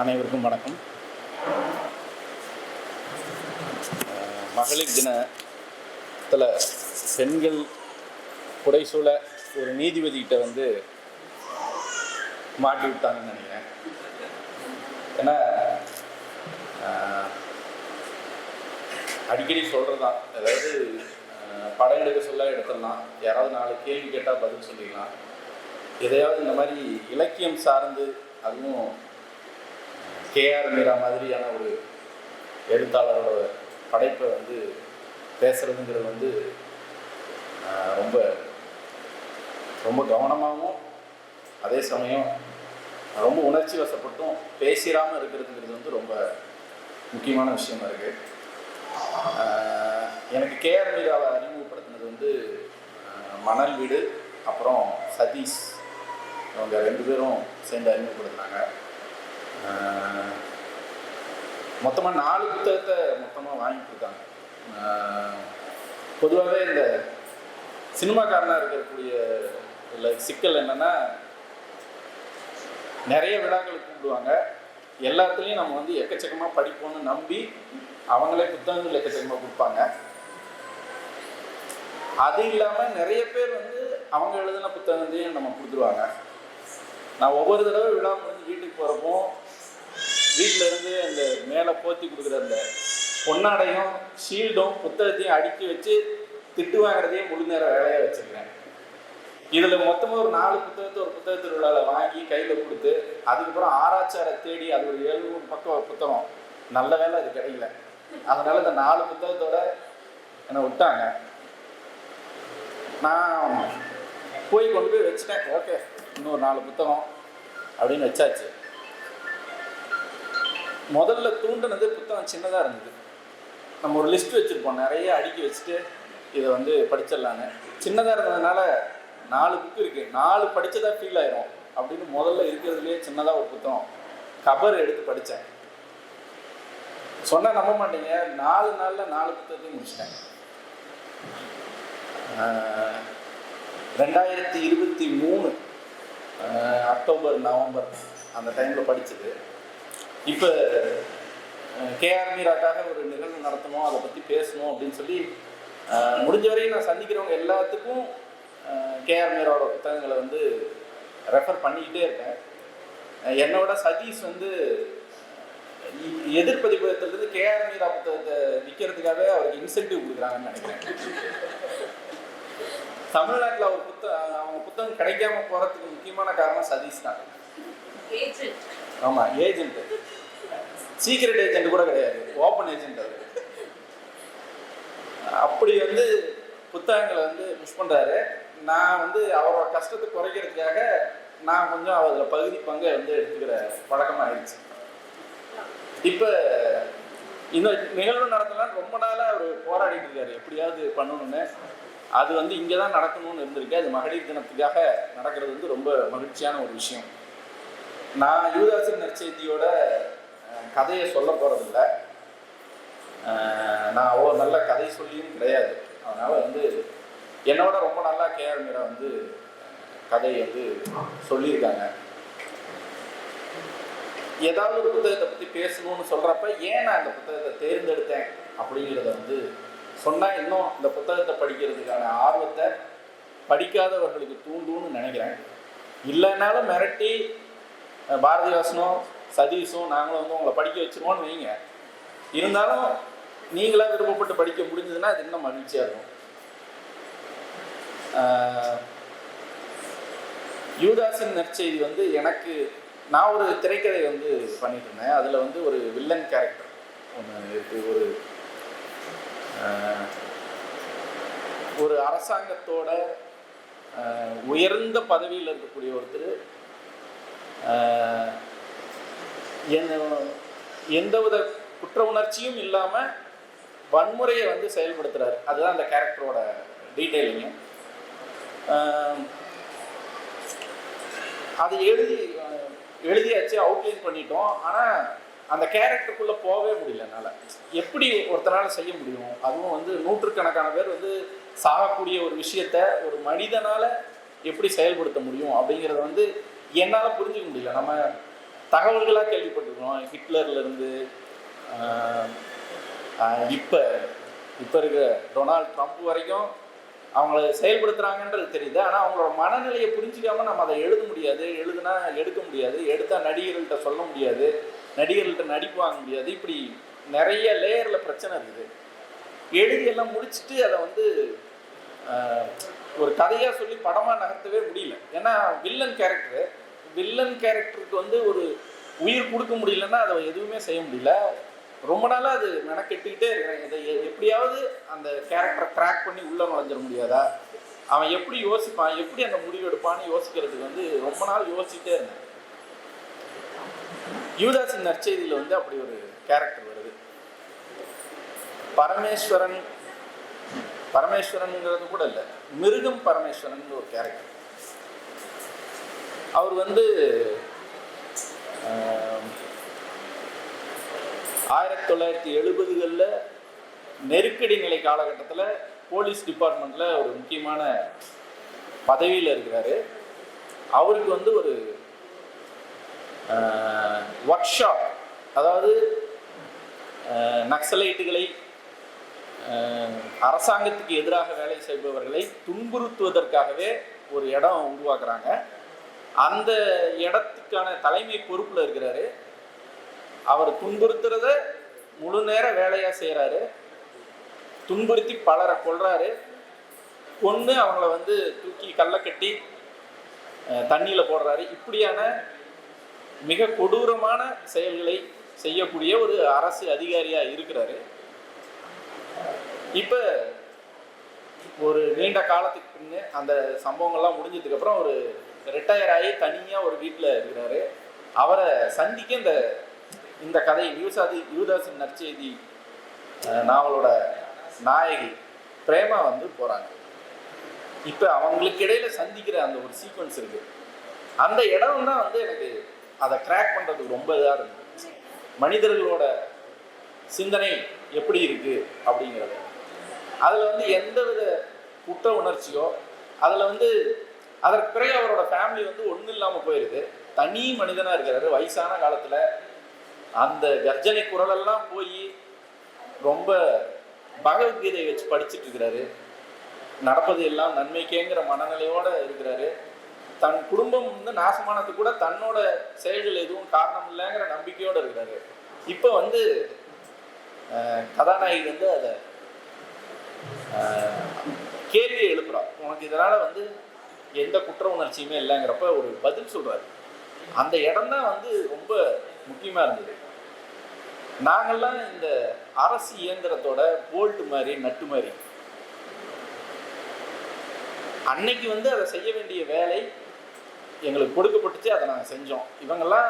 அனைவருக்கும் வணக்கம். மகளிர் தினத்தில் பெண்கள் புடைசூழ ஒரு நீதிபதிகிட்ட மாட்டி விட்டாங்கன்னு நினைக்கிறேன். ஏன்னா அடிக்கடி சொல்கிறது தான், அதாவது படம் எடுக்க சொல்ல எடுத்துடலாம், யாராவது 4 கேள்வி கேட்டால் பதில் சொல்லிடலாம். எதையாவது இந்த மாதிரி இலக்கியம் சார்ந்து, அதுவும் கேஆர் மீரா மாதிரியான ஒரு எழுத்தாளரோட படைப்பை பேசுகிறதுங்கிறது ரொம்ப ரொம்ப கவனமாகவும் அதே சமயம் ரொம்ப உணர்ச்சி வசப்பட்டும் பேசிடாமல் இருக்கிறதுங்கிறது ரொம்ப முக்கியமான விஷயமா இருக்குது. எனக்கு கேஆர் மீராவை அறிமுகப்படுத்தினது மணல் வீடு, அப்புறம் சதீஷ், அவங்க 2 பேரும் சேர்ந்து அறிமுகப்படுத்தினாங்க. மொத்தமாக 4 புத்தகத்தை மொத்தமாக வாங்கிட்டு இருக்காங்க. பொதுவாகவே இந்த சினிமாக்காரனாக இருக்கக்கூடிய இல்லை சிக்கல் என்னென்னா, நிறைய விழாக்களுக்கு கூப்பிடுவாங்க, எல்லாத்துலேயும் நம்ம எக்கச்சக்கமாக படிப்போம்னு நம்பி அவங்களே புத்தகங்கள் எக்கச்சக்கமாக கொடுப்பாங்க. அது இல்லாமல் நிறைய பேர் அவங்க எழுதின புத்தகத்தையும் நம்ம கொடுத்துருவாங்க. நான் ஒவ்வொரு தடவை விழா முடிஞ்சு வீட்டுக்கு போகிறப்போ வீட்டில் இருந்து அந்த மேலே போற்றி கொடுக்குற அந்த பொன்னாடையும் ஷீல்டும் புத்தகத்தையும் அடுக்கி வச்சு திட்டு வாங்குறதையும் முழு நேரம் வேலையாக வச்சுருக்கேன். இதில் மொத்தமாக ஒரு 4 புத்தகத்தை ஒரு புத்தக திருவிழாவில் வாங்கி கையில் கொடுத்து, அதுக்கப்புறம் ஆராய்ச்சியாரை தேடி அது ஒரு 700 பக்கம் புத்தகம், நல்ல வேலை அது கிடைக்கல. அதனால் இந்த 4 புத்தகத்தோட என்னை விட்டாங்க. நான் போய் கொண்டு போய் வச்சுட்டேன். ஓகே, இன்னொரு 4 புத்தகம் அப்படின்னு வச்சாச்சு. முதல்ல தூண்டினது புத்தகம் சின்னதாக இருந்தது. நம்ம ஒரு லிஸ்ட் வச்சுருப்போம், நிறைய அடுக்கி வச்சுட்டு இதை படிச்சிடலான்னு. சின்னதாக இருந்ததுனால 4 புக்கு இருக்குது, 4 படித்ததாக ஃபீல் ஆயிரும் அப்படின்னு முதல்ல இருக்கிறதுலேயே சின்னதாக ஒரு புத்தகம் கவர் எடுத்து படித்தேன். சொன்னால் நம்ப மாட்டீங்க, 4 நாளில் 4 புத்தகத்தையும் முடிச்சிட்டேன். 2023 அக்டோபர் நவம்பர் அந்த டைமில் படித்தது. இப்போ கேஆர் மீராக்காக ஒரு நிகழ்வு நடத்தணும், அதை பற்றி பேசணும் அப்படின்னு சொல்லி முடிஞ்ச வரையும் நான் சந்திக்கிறவங்க எல்லாத்துக்கும் கேஆர் மீராவோட புத்தகங்களை ரெஃபர் பண்ணிக்கிட்டே இருக்கேன். என்னோட சதீஷ் எதிர்பதிப்பகத்திலிருந்து கேஆர் மீரா புத்தகத்தை விற்கிறதுக்காகவே அவருக்கு இன்சென்டிவ் கொடுக்குறாங்கன்னு நினைக்கிறேன். தமிழ்நாட்டில் அவங்க புத்தகம் கிடைக்காம போகிறதுக்கு முக்கியமான காரணம் சதீஷ் தான். ஆமாம், ஏஜென்ட், சீக்ரெட் ஏஜென்ட் கூட கிடையாது, ஓப்பன் ஏஜென்ட். அது அப்படி புத்தகங்களை புஷ் பண்ணுறாரு. நான் அவரோட கஷ்டத்தை குறைக்கிறதுக்காக நான் கொஞ்சம் அதில் பகுதி பங்கை எடுத்துக்கிற பழக்கமாகிடுச்சு. இப்போ இந்த நிகழ்வு நடத்தலான்னு ரொம்ப நாளாக அவர் போராடிட்டு இருக்காரு, எப்படியாவது பண்ணணும்னு. அது இங்கே தான் நடக்கணும்னு இருந்திருக்கு. அது மகளிர் தினத்துக்காக நடக்கிறது ரொம்ப மகிழ்ச்சியான ஒரு விஷயம். நான் யூதாசின் நற்செய்தியோட கதையை சொல்ல போகிறதில்ல, நான் அவ்வளோ நல்ல கதை சொல்லியும் கிடையாது. அதனால் என்னோட ரொம்ப நல்லா கேஆர் மீரா கதையை சொல்லியிருக்காங்க. ஏதாவது ஒரு புத்தகத்தை பற்றி பேசணும்னு சொல்கிறப்ப ஏன் நான் இந்த புத்தகத்தை தேர்ந்தெடுத்தேன் அப்படிங்கிறத சொன்னால் இன்னும் இந்த புத்தகத்தை படிக்கிறதுக்கான ஆர்வத்தை படிக்காதவர்களுக்கு தூண்டுன்னு நினைக்கிறேன். இல்லைன்னாலும் மிரட்டி பாரதிவாசனும் சதீஷும் நாங்களும் உங்களை படிக்க வச்சுருவோன்னு வைங்க. இருந்தாலும் நீங்களாக விருப்பப்பட்டு படிக்க முடிஞ்சதுன்னா அது இன்னும் மகிழ்ச்சியாக இருக்கும். யூதாசின் நற்செய்தி எனக்கு, நான் ஒரு திரைக்கதை பண்ணிட்டு இருந்தேன். அதில் ஒரு வில்லன் கேரக்டர் ஒன்று இருக்குது. ஒரு அரசாங்கத்தோட உயர்ந்த பதவியில் இருக்கக்கூடிய ஒருத்தர் எந்தவித குற்ற உணர்ச்சியும் இல்லாமல் வன்முறையை செயல்படுத்துகிறார். அதுதான் அந்த கேரக்டரோட டீட்டெயிலிங்க. அது எழுதியாச்சு, அவுட்லைன் பண்ணிட்டோம். ஆனால் அந்த கேரக்டருக்குள்ளே போகவே முடியல என்னால். எப்படி ஒருத்தனால் செய்ய முடியும்? அதுவும் நூற்றுக்கணக்கான பேர் சாகக்கூடிய ஒரு விஷயத்த ஒரு மனிதனால் எப்படி செயல்படுத்த முடியும் அப்படிங்கிறத என்னால் புரிஞ்சிக்க முடியல. நம்ம தகவல்களாக கேள்விப்பட்டிருக்கோம். ஹிட்லர்லேருந்து இப்போ இப்போ இருக்கிற டொனால்ட் ட்ரம்ப் வரைக்கும் அவங்கள செயல்படுத்துகிறாங்கன்றது தெரியுது. ஆனால் அவங்களோட மனநிலையை புரிஞ்சிக்காமல் நம்ம அதை எழுத முடியாது, எழுதுனா எடுக்க முடியாது, எடுத்தால் நடிகர்கள்ட்ட சொல்ல முடியாது, நடிகர்கள்ட்ட நடிப்பு வாங்க முடியாது. இப்படி நிறைய லேயரில் பிரச்சனை இருக்குது. எழுதியெல்லாம் முடிச்சுட்டு அதை வந்து ஒரு கதையாக சொல்லி படமாக நகர்த்தவே முடியல. ஏன்னா வில்லன் கேரக்டருக்கு வந்து ஒரு உயிர் கொடுக்க முடியலன்னா அதை எதுவுமே செய்ய முடியல. ரொம்ப நாளாக அது மெனக்கெட்டுக்கிட்டே இருக்கிறேன். இதை எப்படியாவது அந்த கேரக்டரை கிராக் பண்ணி உள்ளே நுழைஞ்சிட முடியாதா, அவன் எப்படி யோசிப்பான், எப்படி அந்த முடிவு எடுப்பான்னு யோசிக்கிறதுக்கு வந்து ரொம்ப நாள் யோசிச்சுட்டே இருந்தேன். யூதாஸின் நற்செய்தியில் வந்து அப்படி ஒரு கேரக்டர் வருது. பரமேஸ்வரன்ங்கிறது கூட இல்லை, மிருகம் பரமேஸ்வரன் ஒரு கேரக்டர். அவர் வந்து 1970களில் நெருக்கடி நிலை காலகட்டத்தில் போலீஸ் டிபார்ட்மெண்ட்டில் ஒரு முக்கியமான பதவியில் இருக்கிறாரு. அவருக்கு வந்து ஒரு ஒர்க் ஷாப், அதாவது நக்சலைட்டுகளை, அரசாங்கத்துக்கு எதிராக வேலை செய்பவர்களை துன்புறுத்துவதற்காகவே ஒரு இடம் உருவாக்குறாங்க. அந்த இடத்துக்கான தலைமை பொறுப்பில் இருக்கிறாரு. அவர் துன்புறுத்துறத முழு நேர வேலையாக செய்கிறாரு. துன்புறுத்தி பலரை கொல்றாரு. கொன்று அவங்கள வந்து தூக்கி கல்லை கட்டி தண்ணியில் போடுறாரு. இப்படியான மிக கொடூரமான செயல்களை செய்யக்கூடிய ஒரு அரசு அதிகாரியாக இருக்கிறாரு. இப்போ ஒரு நீண்ட காலத்துக்கு பின்னு அந்த சம்பவங்கள்லாம் முடிஞ்சதுக்கப்புறம் ஒரு ரிட்டையர் ஆகி தனியாக ஒரு வீட்டில் இருக்கிறாரு. அவரை சந்திக்க இந்த கதை யூதாஸின் நற்செய்தி நாவலோட நாயகி பிரேமா வந்து போகிறாங்க. இப்போ அவங்களுக்கு இடையில சந்திக்கிற அந்த ஒரு சீக்வன்ஸ் இருக்கு. அந்த இடம் தான் வந்து எனக்கு அதை கிராக் பண்ணுறதுக்கு ரொம்ப இதாக இருந்தது. மனிதர்களோட சிந்தனை எப்படி இருக்குது அப்படிங்கிறது. அதில் வந்து எந்தவித குற்ற உணர்ச்சியோ, அதில் வந்து அதற்கு பிறகு அவரோட ஃபேமிலி வந்து ஒன்றும் இல்லாமல் போயிடுது. தனி மனிதனாக இருக்கிறாரு. வயசான காலத்தில் அந்த கர்ஜனை குரலெல்லாம் போய் ரொம்ப பகவத்கீதையை வச்சு படிச்சுட்டு இருக்கிறாரு. நடப்பது எல்லாம் நன்மைக்கேங்கிற மனநிலையோடு இருக்கிறாரு. தன் குடும்பம் வந்து நாசமானது கூட தன்னோட செயல்கள் எதுவும் காரணம் இல்லைங்கிற நம்பிக்கையோடு இருக்கிறாரு. இப்போ வந்து கதாநாயகி வந்து அதை கேள்வியை எழுப்புறான். உனக்கு இதனால் வந்து எந்த குற்ற உணர்ச்சியுமே இல்லைங்கிறப்ப ஒரு பதில் சொல்கிறாரு. அந்த இடம் தான் வந்து ரொம்ப முக்கியமாக இருந்தது. நாங்கள்லாம் இந்த அரசு இயந்திரத்தோட போல்ட்டு மாதிரி, நட்டு மாதிரி. அன்னைக்கு வந்து அதை செய்ய வேண்டிய வேலை எங்களுக்கு கொடுக்கப்பட்டுச்சு, அதை நாங்கள் செஞ்சோம். இவங்கெல்லாம்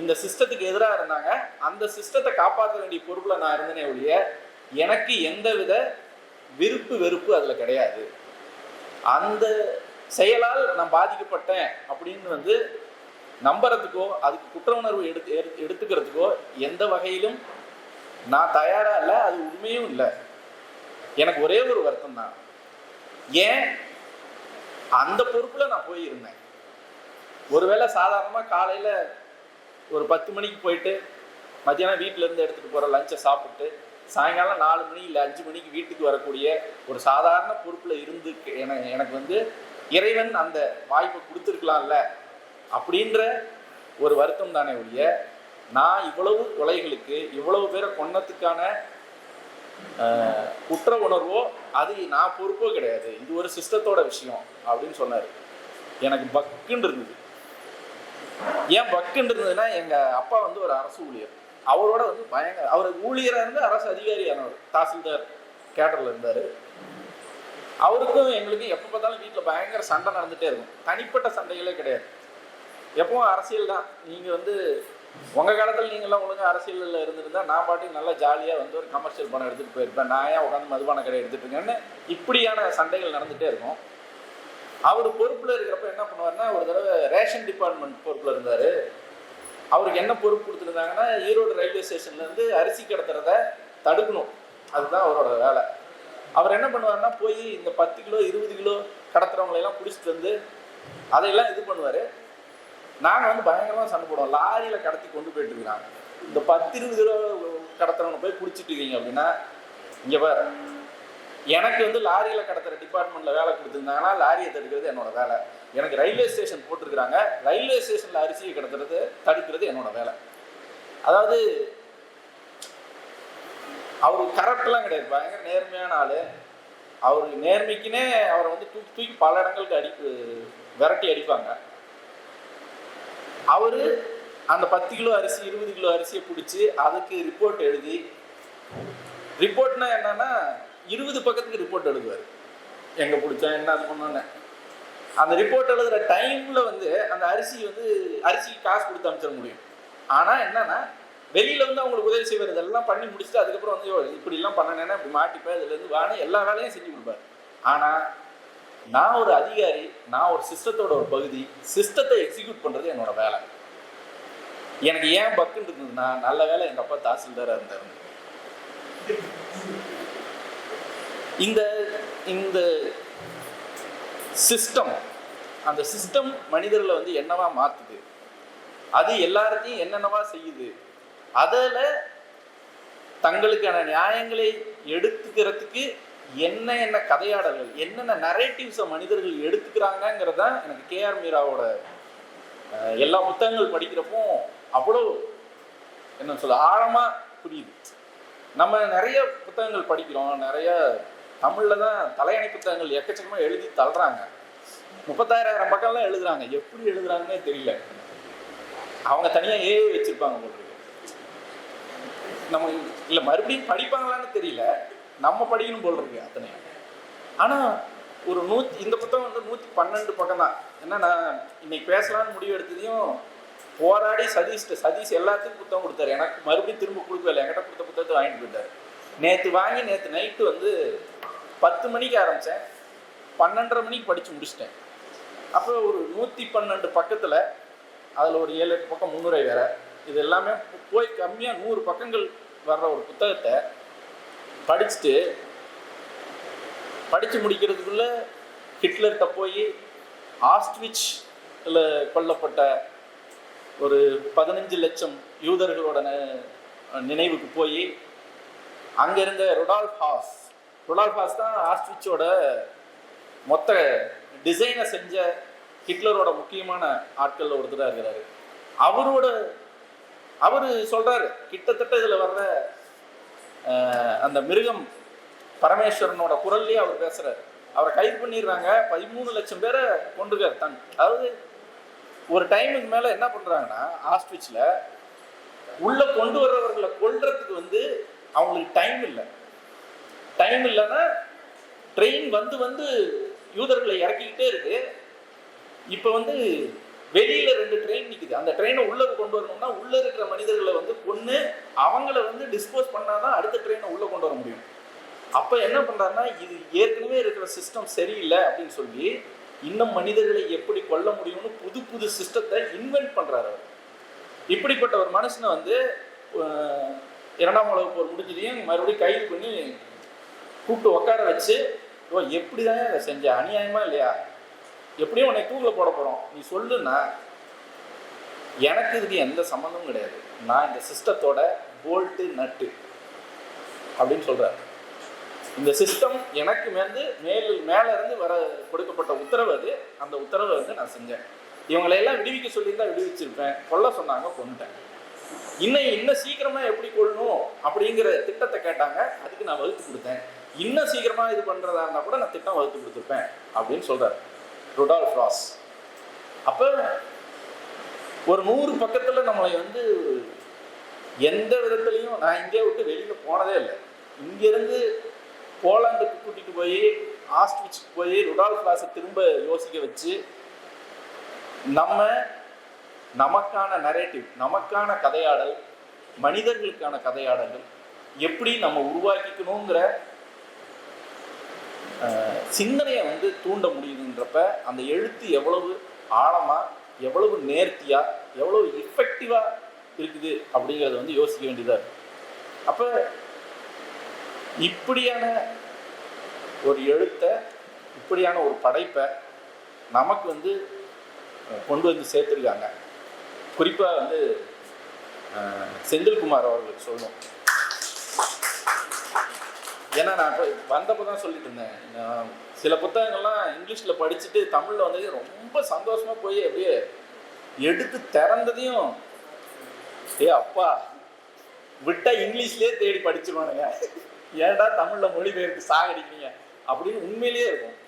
இந்த சிஸ்டத்துக்கு எதிராக இருந்தாங்க. அந்த சிஸ்டத்தை காப்பாற்ற வேண்டிய பொறுப்பில் நான் இருந்தேனே ஒழிய எனக்கு எந்தவித விருப்பு வெறுப்பு அதில் கிடையாது. அந்த செயலால் நான் பாதிக்கப்பட்டேன் அப்படின்னு வந்து நம்புறதுக்கோ அதுக்கு குற்ற உணர்வு எடுத்துக்கிறதுக்கோ எந்த வகையிலும் நான் தயாராக இல்லை. அது உண்மையும் இல்லை. எனக்கு ஒரே ஒரு வருத்தம் தான், ஏன் அந்த பொறுப்பில் நான் போயிருந்தேன். ஒருவேளை சாதாரணமாக காலையில் ஒரு 10 மணிக்கு போயிட்டு மத்தியானம் வீட்டிலேருந்து எடுத்துகிட்டு போகிற லஞ்சை சாப்பிட்டு சாயங்காலம் 4 மணி இல்லை 5 மணிக்கு வீட்டுக்கு வரக்கூடிய ஒரு சாதாரண பொறுப்பில் இருந்து எனக்கு வந்து இறைவன் அந்த வாய்ப்பை கொடுத்துருக்கலாம்ல அப்படின்ற ஒரு வருத்தம் தானே ஒழிய, நான் இவ்வளவு கொலைகளுக்கு இவ்வளவு பேரை கொன்னதுக்கான குற்ற உணர்வோ அது நான் பொறுப்போ கிடையாது. இது ஒரு சிஸ்டத்தோட விஷயம் அப்படின்னு சொன்னார். எனக்கு பக்குன்னு இருந்தது. ஏன் பக்குன்னு இருந்ததுன்னா, எங்கள் அப்பா வந்து ஒரு அரசு ஊழியர். அவரோட வந்து அவர் ஊழியராக இருந்து அரசு அதிகாரியானவர், தாசில்தார் கேடரில் இருந்தார். அவருக்கும் எங்களுக்கும் எப்போ பார்த்தாலும் வீட்டில் பயங்கர சண்டை நடந்துகிட்டே இருக்கும். தனிப்பட்ட சண்டைகளே கிடையாது, எப்பவும் அரசியல் தான். நீங்கள் வந்து உங்கள் காலத்தில் நீங்கள்லாம் ஒழுங்காக அரசியலில் இருந்திருந்தால் நான் பாட்டுக்கு நல்லா ஜாலியாக வந்து ஒரு கமர்ஷியல் பணம் எடுத்துகிட்டு போயிருப்பேன். நான் ஏன் உட்காந்து மதுபான கடை எடுத்துகிட்டு இருக்கேன்னு இப்படியான சண்டைகள் நடந்துகிட்டே இருக்கும். அவர் பொறுப்பில் இருக்கிறப்ப என்ன பண்ணுவார்னா, ஒரு தடவை ரேஷன் டிபார்ட்மெண்ட் பொறுப்பில் இருந்தார். அவருக்கு என்ன பொறுப்பு கொடுத்துருந்தாங்கன்னா, ஈரோடு ரயில்வே ஸ்டேஷன்லேருந்து அரிசி கடத்துறத தடுக்கணும். அதுதான் அவரோட வேலை. அவர் என்ன பண்ணுவார்னா, போய் இந்த 10 கிலோ 20 கிலோ கடத்துறவங்களெல்லாம் பிடிச்சிட்டு வந்து அதையெல்லாம் இது பண்ணுவார். நாங்கள் வந்து பயங்கரமாக சண்டை போடுவோம். லாரியில் கடத்தி கொண்டு போயிட்டு இருக்கிறாங்க. இந்த 10-20 கிலோ கடத்துறவனை போய் பிடிச்சிட்டு இருக்கீங்க அப்படின்னா, இங்கே பாரு, எனக்கு வந்து லாரியில் கடத்துகிற டிபார்ட்மெண்ட்டில் வேலை கொடுத்துருந்தாங்கன்னா லாரியை தடுக்கிறது என்னோட வேலை. எனக்கு ரயில்வே ஸ்டேஷன் போட்டிருக்கிறாங்க, ரயில்வே ஸ்டேஷனில் அரிசியை கடத்துறது தடுக்கிறது என்னோட வேலை. அதாவது அவருக்கு கரெக்டெலாம் கிடையாது, பயங்கர நேர்மையான ஆள். அவருக்கு நேர்மைக்குன்னே அவரை வந்து தூக்கி தூக்கி பல இடங்களுக்கு விரட்டி அடிப்பாங்க. அவர் அந்த 10 கிலோ அரிசி 20 கிலோ அரிசியை பிடிச்சி அதுக்கு ரிப்போர்ட் எழுதி, ரிப்போர்ட்னா என்னன்னா 20 பக்கத்துக்கு ரிப்போர்ட் எழுதுவார். எங்கே பிடிச்சேன், என்ன அது பண்ணோன்னு. அந்த ரிப்போர்ட் எழுதுகிற டைமில் வந்து அந்த அரிசிக்கு காசு கொடுத்து அனுப்பிச்சிட முடியும். ஆனால் என்னன்னா வெளியில் வந்து அவங்களுக்கு உதவி செய்வார். இதெல்லாம் பண்ணி முடிச்சுட்டு அதுக்கப்புறம் வந்து இப்படிலாம் பண்ணனேன்னா இப்படி மாட்டிப்பேன், இதுலேருந்து வானே எல்லா வேலையும் செஞ்சு கொடுப்பார். ஆனால் நான் ஒரு அதிகாரி, நான் ஒரு சிஸ்டத்தோட ஒரு பகுதி, சிஸ்டத்தை எக்ஸிக்யூட் பண்ணுறது என்னோட வேலை. எனக்கு ஏன் பக்குன்னு இருந்ததுன்னா, நல்ல வேலை எங்கள் அப்பா தாசில்தாராக இருந்தார். இந்த இந்த சிஸ்டம், அந்த சிஸ்டம் மனிதர்களை வந்து என்னவா மாற்றுது, அது எல்லாத்தையும் என்னென்னவா செய்யுது, அதில் தங்களுக்கான நியாயங்களை எடுத்துக்கிறதுக்கு என்ன கதையாடல்கள், என்னென்ன நரேட்டிவ்ஸை மனிதர்கள் எடுத்துக்கிறாங்கிறது தான் எனக்கு கேஆர் மீராவோட எல்லா புத்தகங்கள் படிக்கிறப்போ அவ்வளோ என்ன சொல்ல ஆழமாக புரியுது. நம்ம நிறைய புத்தகங்கள் படிக்கிறோம், நிறைய தமிழில் தான் தலையணை புத்தகங்கள் எக்கச்சக்கமாக எழுதி தள்ளுறாங்க. 36,000 பக்கம்லாம் எழுதுறாங்க. எப்படி எழுதுறாங்கன்னே தெரியல. அவங்க தனியாக ஏஐ வச்சுருப்பாங்க போல இருக்கு. நம்ம இல்லை மறுபடியும் படிப்பாங்களான்னு தெரியல, நம்ம படிக்கணும் போல் இருக்கு அத்தனையும். ஆனால் ஒரு இந்த புத்தகம் வந்து 112 பக்கம் தான். ஏன்னா நான் இன்னைக்கு பேசலான்னு முடிவு எடுத்ததையும் போராடி சதீஷ் எல்லாத்துக்கும் புத்தகம் கொடுத்தாரு. எனக்கு மறுபடியும் திரும்ப கொடுக்கல, என்கிட்ட கொடுத்த புத்தகத்தை வாங்கிட்டு போயிட்டார். நேற்று நைட்டு வந்து 10 மணிக்கு ஆரம்பித்தேன், 12:30 மணிக்கு படித்து முடிச்சிட்டேன். அப்போ ஒரு 112 பக்கத்தில் அதில் ஒரு 7-8 பக்கம் முன்னுரை வேறு, இது எல்லாமே போய் கம்மியாக 100 பக்கங்கள் வர்ற ஒரு புத்தகத்தை படித்து முடிக்கிறதுக்குள்ள ஹிட்லர்கிட்ட போய் ஆஸ்ட்விட்சில் கொல்லப்பட்ட ஒரு 15 லட்சம் யூதர்களோட நினைவுக்கு போய் அங்கே இருந்த ருடால்ஃப் ஹாஸ் தான் ஆஸ்ட்விட்சோட மொத்த டிசைனை செஞ்ச ஹிட்லரோட முக்கியமான ஆட்களில் ஒருத்தராக இருக்கிறாரு. அவர் சொல்கிறாரு, கிட்டத்தட்ட இதில் வர்ற அந்த மிருகம் பரமேஸ்வரனோட குரல்லையே அவர் பேசுகிறார். அவரை கைது பண்ணிடுறாங்க, 13 லட்சம் பேரை கொண்டுருக்கார் தான். அதாவது ஒரு டைமுக்கு மேலே என்ன பண்ணுறாங்கன்னா, ஆஸ்ட்விட்சில் உள்ளே கொண்டு வர்றவர்களை கொல்றதுக்கு வந்து அவங்களுக்கு டைம் இல்லைன்னா ட்ரெயின் வந்து யூதர்களை இறக்கிக்கிட்டே இருக்கு. இப்போ வந்து வெளியில் 2 ட்ரெயின் நிற்குது. அந்த ட்ரெயினை உள்ளே கொண்டு வரணும்னா உள்ளே இருக்கிற மனிதர்களை வந்து கொன்று அவங்கள வந்து டிஸ்போஸ் பண்ணால் தான் அடுத்த ட்ரெயினை உள்ளே கொண்டு வர முடியும். அப்போ என்ன பண்ணுறாருன்னா, இது ஏற்கனவே இருக்கிற சிஸ்டம் சரியில்லை அப்படின்னு சொல்லி இன்னும் மனிதர்களை எப்படி கொல்ல முடியும்னு புது சிஸ்டத்தை இன்வென்ட் பண்ணுறாரு அவர். இப்படிப்பட்ட ஒரு மனுஷனை வந்து 2ஆம் உலகப் போர் முடிஞ்சதையும் மறுபடியும் கைது பண்ணி கூப்பிட்டு உட்கார வச்சு, எப்படி தான் அதை செஞ்ச, அநியாயமா இல்லையா, எப்படியும் உன்னை தூக்கில் போட போகிறோம், நீ சொல்லுன்னா எனக்கு இதுக்கு எந்த சம்மந்தமும் கிடையாது, நான் இந்த சிஸ்டத்தோட போல்ட்டு நட்டு அப்படின்னு சொல்கிறார். இந்த சிஸ்டம் எனக்கு மேலே இருந்து வர கொடுக்கப்பட்ட உத்தரவு அது. அந்த உத்தரவை வந்து நான் செஞ்சேன். இவங்களையெல்லாம் விடுவிக்க சொல்லியிருந்தா விடுவிச்சிருப்பேன், கொல்ல சொன்னாங்க கொண்டுட்டேன். இன்னும் சீக்கிரமாக எப்படி கொள்ளணும் அப்படிங்கிற திட்டத்தை கேட்டாங்க, அதுக்கு நான் வகுத்து கொடுத்தேன். இன்னும் சீக்கிரமாக இது பண்ணுறதா இருந்தால் கூட நான் திட்டம் வகுத்து கொடுத்துருப்பேன் அப்படின்னு சொல்கிறார் ருடால்ஃப் ஹாஸ். அப்போ ஒரு 100 பக்கத்தில் நம்மளை வந்து எந்த விதத்துலையும் நான் இங்கே விட்டு வெளியில் போனதே இல்லை. இங்கேருந்து போலாந்துக்கு கூட்டிகிட்டு போய் ஆஸ்ட்விட்சுக்கு போய் ருடால்ஃப் ஹாஸை திரும்ப யோசிக்க வச்சு நமக்கான நரேட்டிவ், நமக்கான கதையாடல், மனிதர்களுக்கான கதையாடல்கள் எப்படி நம்ம உருவாக்கிக்கணுங்கிற சிந்தனையை வந்து தூண்ட முடியுதுன்றப்ப அந்த எழுத்து எவ்வளவு ஆழமாக, எவ்வளவு நேர்த்தியாக, எவ்வளவு எஃபெக்டிவாக இருக்குது அப்படிங்கிறத வந்து யோசிக்க வேண்டியதாக இருக்குது. அப்போ இப்படியான ஒரு எழுத்தை, இப்படியான ஒரு படைப்பை நமக்கு வந்து கொண்டு வந்து சேர்த்துருக்காங்க. குறிப்பாக வந்து செந்தில்குமார் அவர்களுக்கு சொல்லணும். ஏன்னா நான் இப்போ வந்தப்போ தான் சொல்லிட்டு இருந்தேன், சில புத்தகங்கள்லாம் இங்கிலீஷில் படிச்சுட்டு தமிழில் வந்து ரொம்ப சந்தோஷமாக போய் அப்படியே எடுத்து திறந்ததையும் அப்பா விட்டா இங்கிலீஷ்லேயே தேடி படிச்சுருவானுங்க, ஏன்டா தமிழில் மொழிபெயர்த்து சாகடிக்கிறீங்க அப்படின்னு உண்மையிலேயே இருக்கும்.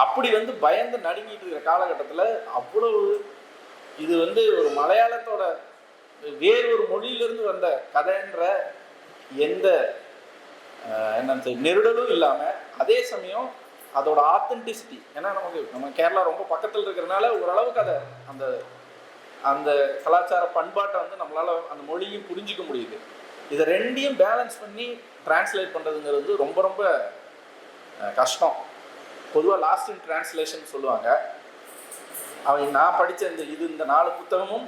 அப்படி வந்து பயந்து நடுங்கிட்டு இருக்கிற காலகட்டத்தில் அவ்வளவு இது வந்து ஒரு மலையாளத்தோட வேறு ஒரு மொழியிலிருந்து வந்த கதைன்ற எந்த என்ன நெருடலும் இல்லாமல், அதே சமயம் அதோட ஆத்தென்டிசிட்டி, ஏன்னா நம்ம கேரளா ரொம்ப பக்கத்தில் இருக்கிறதுனால ஓரளவுக்கு அதை அந்த அந்த கலாச்சார பண்பாட்டை வந்து நம்மளால் அந்த மொழியும் புரிஞ்சிக்க முடியுது. இதை ரெண்டையும் பேலன்ஸ் பண்ணி டிரான்ஸ்லேட் பண்ணுறதுங்கிறது ரொம்ப ரொம்ப கஷ்டம். பொதுவாக லாஸ்ட் இன் டிரான்ஸ்லேஷன் சொல்லுவாங்க. நான் படித்த இந்த 4 புத்தகமும்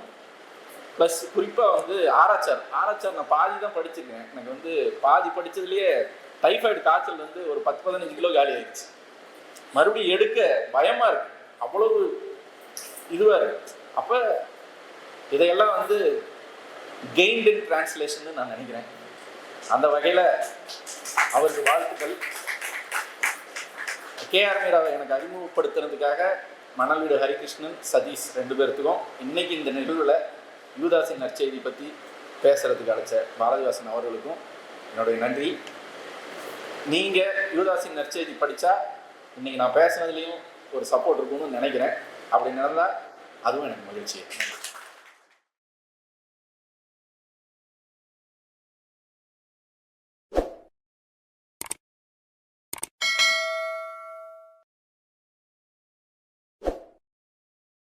ப்ளஸ் குறிப்பாக வந்து ஆராய்ச்சார் நான் பாதி தான் படிச்சிருக்கேன். எனக்கு வந்து பாதி படித்ததுலேயே டைஃபாய்டு காய்ச்சல் வந்து ஒரு 10-15 கிலோ காலி ஆயிடுச்சு. மறுபடியும் எடுக்க பயமாக இருக்கு, அவ்வளவு இதுவாக இருக்கு. அப்போ இதையெல்லாம் வந்து கெயின்ட் இன் டிரான்ஸ்லேஷன் நான் நினைக்கிறேன். அந்த வகையில் அவருக்கு வாழ்த்துக்கள். கேஆர் மீராவை எனக்கு அறிமுகப்படுத்துறதுக்காக மணல் வீடு ஹரிகிருஷ்ணன், சதீஷ் 2 பேர்த்துக்கும் இன்னைக்கு இந்த நிகழ்வில் யூதாஸின் நற்செய்தி பற்றி பேசுகிறதுக்கு அழைச்ச பாரதிவாசன் அவர்களுக்கும் என்னுடைய நன்றி. நீங்கள் யூதாஸின் நற்செய்தி படித்தா இன்றைக்கி நான் பேசுனதுலேயும் ஒரு சப்போர்ட் இருக்கும்னு நினைக்கிறேன். அப்படி நடந்தால் அதுவும் எனக்கு மகிழ்ச்சி.